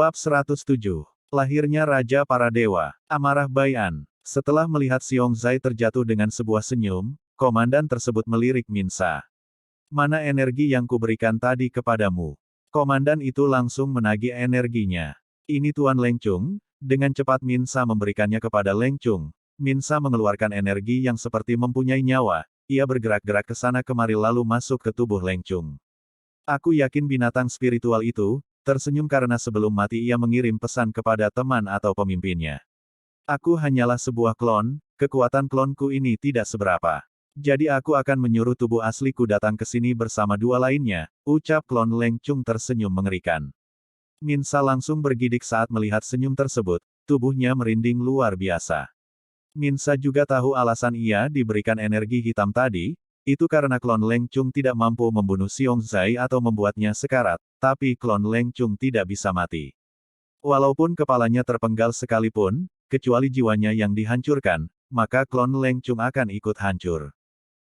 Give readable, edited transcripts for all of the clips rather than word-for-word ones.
Bab 107. Lahirnya Raja Para Dewa. Amarah Bai An. Setelah melihat Xiong Zai terjatuh dengan sebuah senyum, komandan tersebut melirik Minsa. Mana energi yang kuberikan tadi kepadamu? Komandan itu langsung menagih energinya. Ini Tuan Leng Chung. Dengan cepat Minsa memberikannya kepada Leng Chung. Minsa mengeluarkan energi yang seperti mempunyai nyawa. Ia bergerak-gerak ke sana kemari lalu masuk ke tubuh Leng Chung. Aku yakin binatang spiritual itu tersenyum karena sebelum mati ia mengirim pesan kepada teman atau pemimpinnya. Aku hanyalah sebuah klon, kekuatan klonku ini tidak seberapa. Jadi aku akan menyuruh tubuh asliku datang ke sini bersama dua lainnya, ucap klon Leng Chung tersenyum mengerikan. Minsa langsung bergidik saat melihat senyum tersebut, tubuhnya merinding luar biasa. Minsa juga tahu alasan ia diberikan energi hitam tadi, itu karena klon Leng Chung tidak mampu membunuh Xiong Zai atau membuatnya sekarat, tapi klon Leng Chung tidak bisa mati. Walaupun kepalanya terpenggal sekalipun, kecuali jiwanya yang dihancurkan, maka klon Leng Chung akan ikut hancur.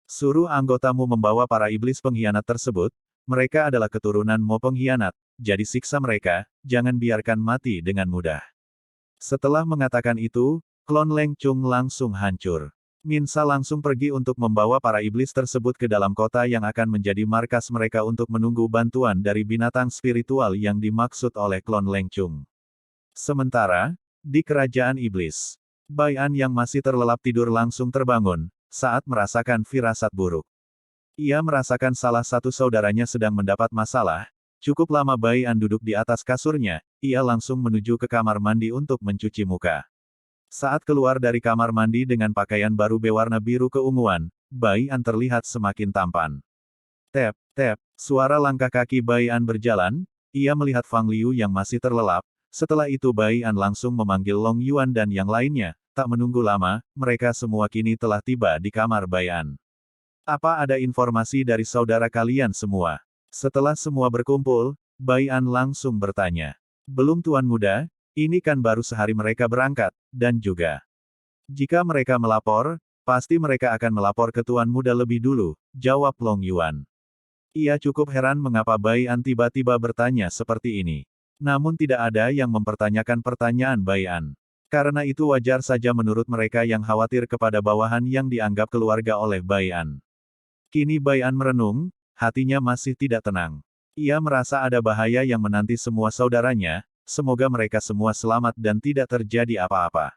Suruh anggotamu membawa para iblis pengkhianat tersebut, mereka adalah keturunan Mo pengkhianat, jadi siksa mereka, jangan biarkan mati dengan mudah. Setelah mengatakan itu, klon Leng Chung langsung hancur. Minsa langsung pergi untuk membawa para iblis tersebut ke dalam kota yang akan menjadi markas mereka untuk menunggu bantuan dari binatang spiritual yang dimaksud oleh klon Leng Chung. Sementara, di kerajaan iblis, Bai An yang masih terlelap tidur langsung terbangun, saat merasakan firasat buruk. Ia merasakan salah satu saudaranya sedang mendapat masalah, cukup lama Bai An duduk di atas kasurnya, ia langsung menuju ke kamar mandi untuk mencuci muka. Saat keluar dari kamar mandi dengan pakaian baru berwarna biru keunguan, Bai An terlihat semakin tampan. Tep, tep, suara langkah kaki Bai An berjalan, ia melihat Fang Liu yang masih terlelap, setelah itu Bai An langsung memanggil Long Yuan dan yang lainnya, tak menunggu lama, mereka semua kini telah tiba di kamar Bai An. Apa ada informasi dari saudara kalian semua? Setelah semua berkumpul, Bai An langsung bertanya. Belum Tuan Muda, ini kan baru sehari mereka berangkat, dan juga. Jika mereka melapor, pasti mereka akan melapor ke Tuan Muda lebih dulu, jawab Long Yuan. Ia cukup heran mengapa Bai An tiba-tiba bertanya seperti ini. Namun tidak ada yang mempertanyakan pertanyaan Bai An. Karena itu wajar saja menurut mereka yang khawatir kepada bawahan yang dianggap keluarga oleh Bai An. Kini Bai An merenung, hatinya masih tidak tenang. Ia merasa ada bahaya yang menanti semua saudaranya, semoga mereka semua selamat dan tidak terjadi apa-apa.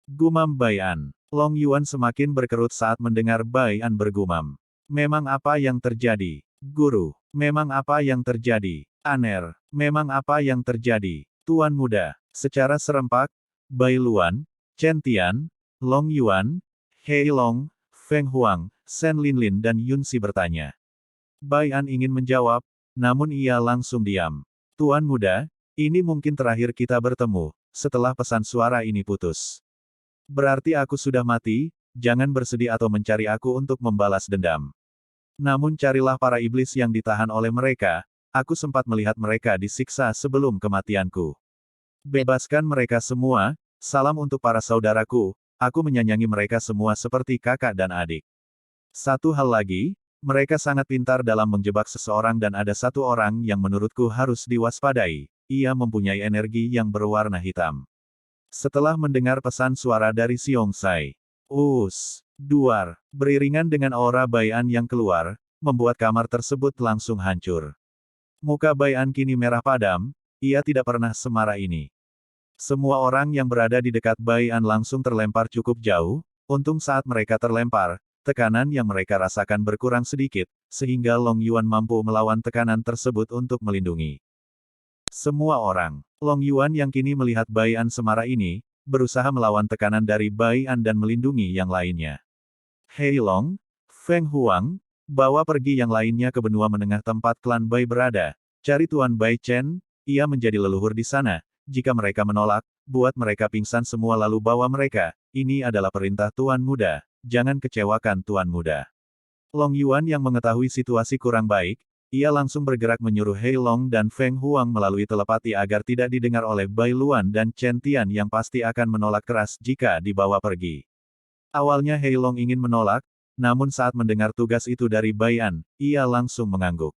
Gumam Bai An. Long Yuan semakin berkerut saat mendengar Bai An bergumam. Memang apa yang terjadi? Guru. Memang apa yang terjadi? Aner. Memang apa yang terjadi? Tuan Muda. Secara serempak, Bai Luan, Chen Tian, Long Yuan, Hei Long, Feng Huang, Shen Linlin dan Yun Si bertanya. Bai An ingin menjawab, namun ia langsung diam. Tuan Muda, ini mungkin terakhir kita bertemu, setelah pesan suara ini putus. Berarti aku sudah mati, jangan bersedih atau mencari aku untuk membalas dendam. Namun carilah para iblis yang ditahan oleh mereka, aku sempat melihat mereka disiksa sebelum kematianku. Bebaskan mereka semua, salam untuk para saudaraku, aku menyayangi mereka semua seperti kakak dan adik. Satu hal lagi, mereka sangat pintar dalam menjebak seseorang dan ada satu orang yang menurutku harus diwaspadai. Ia mempunyai energi yang berwarna hitam. Setelah mendengar pesan suara dari Xiong Zai, duar, beriringan dengan aura Bai An yang keluar, membuat kamar tersebut langsung hancur. Muka Bai An kini merah padam, ia tidak pernah semarah ini. Semua orang yang berada di dekat Bai An langsung terlempar cukup jauh, untung saat mereka terlempar, tekanan yang mereka rasakan berkurang sedikit, sehingga Long Yuan mampu melawan tekanan tersebut untuk melindungi. Semua orang, Long Yuan yang kini melihat Bai An semarah ini, berusaha melawan tekanan dari Bai An dan melindungi yang lainnya. Hei Long, Feng Huang, bawa pergi yang lainnya ke benua menengah tempat klan Bai berada, cari Tuan Bai Chen, ia menjadi leluhur di sana, jika mereka menolak, buat mereka pingsan semua lalu bawa mereka, ini adalah perintah Tuan Muda, jangan kecewakan Tuan Muda. Long Yuan yang mengetahui situasi kurang baik, ia langsung bergerak menyuruh Hei Long dan Feng Huang melalui telepati agar tidak didengar oleh Bai Luan dan Chen Tian yang pasti akan menolak keras jika dibawa pergi. Awalnya Hei Long ingin menolak, namun saat mendengar tugas itu dari Bai An, ia langsung mengangguk.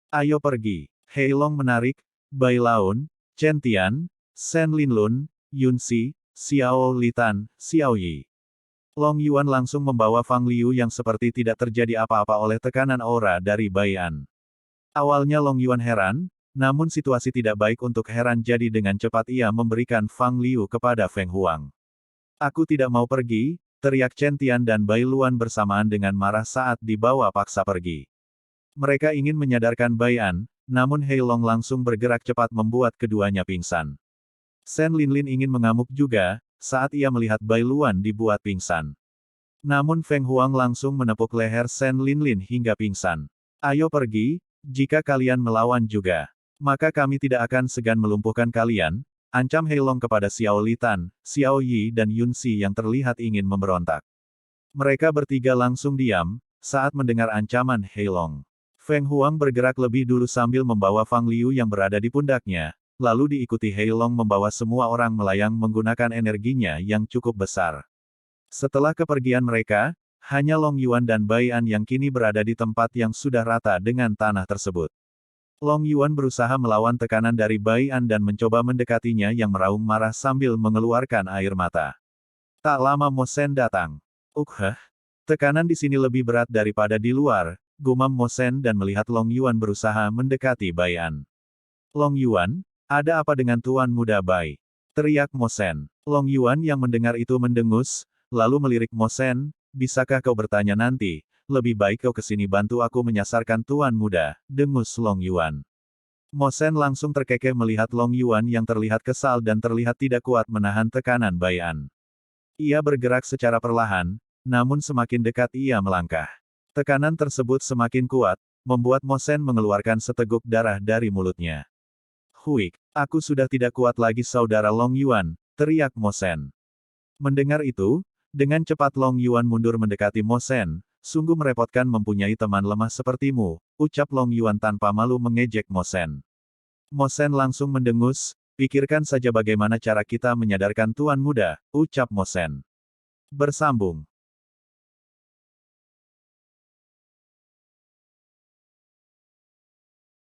Ayo pergi. Hei Long menarik, Bai Laun, Chen Tian, Shen Linlun, Yun Si, Xiao Litan, Xiao Yi. Long Yuan langsung membawa Fang Liu yang seperti tidak terjadi apa-apa oleh tekanan aura dari Bai An. Awalnya Long Yuan heran, namun situasi tidak baik untuk heran jadi dengan cepat ia memberikan Fang Liu kepada Feng Huang. Aku tidak mau pergi, teriak Chen Tian dan Bai Luan bersamaan dengan marah saat dibawa paksa pergi. Mereka ingin menyadarkan Bai An, namun Hei Long langsung bergerak cepat membuat keduanya pingsan. Shen Linlin ingin mengamuk juga, saat ia melihat Bai Luan dibuat pingsan. Namun Feng Huang langsung menepuk leher Shen Linlin hingga pingsan. Ayo pergi, jika kalian melawan juga. Maka kami tidak akan segan melumpuhkan kalian, ancam Hei Long kepada Xiao Litan, Xiao Yi dan Yun Si yang terlihat ingin memberontak. Mereka bertiga langsung diam, saat mendengar ancaman Hei Long. Feng Huang bergerak lebih dulu sambil membawa Fang Liu yang berada di pundaknya, lalu diikuti Hei Long membawa semua orang melayang menggunakan energinya yang cukup besar. Setelah kepergian mereka, hanya Long Yuan dan Bai An yang kini berada di tempat yang sudah rata dengan tanah tersebut. Long Yuan berusaha melawan tekanan dari Bai An dan mencoba mendekatinya yang meraung marah sambil mengeluarkan air mata. Tak lama Mo Shen datang. Tekanan di sini lebih berat daripada di luar, gumam Mo Shen dan melihat Long Yuan berusaha mendekati Bai An. Long Yuan, ada apa dengan Tuan Muda Bai? Teriak Mo Shen. Long Yuan yang mendengar itu mendengus, lalu melirik Mo Shen, bisakah kau bertanya nanti? Lebih baik kau kesini bantu aku menyasarkan Tuan Muda, dengus Long Yuan. Mo Shen langsung terkekeh melihat Long Yuan yang terlihat kesal dan terlihat tidak kuat menahan tekanan Bai An. Ia bergerak secara perlahan, namun semakin dekat ia melangkah. Tekanan tersebut semakin kuat, membuat Mo Shen mengeluarkan seteguk darah dari mulutnya. Huik, aku sudah tidak kuat lagi saudara Long Yuan, teriak Mo Shen. Mendengar itu, dengan cepat Long Yuan mundur mendekati Mo Shen. Sungguh merepotkan mempunyai teman lemah sepertimu, ucap Long Yuan tanpa malu mengejek Mo Shen. Mo Shen langsung mendengus, pikirkan saja bagaimana cara kita menyadarkan Tuan Muda, ucap Mo Shen. Bersambung.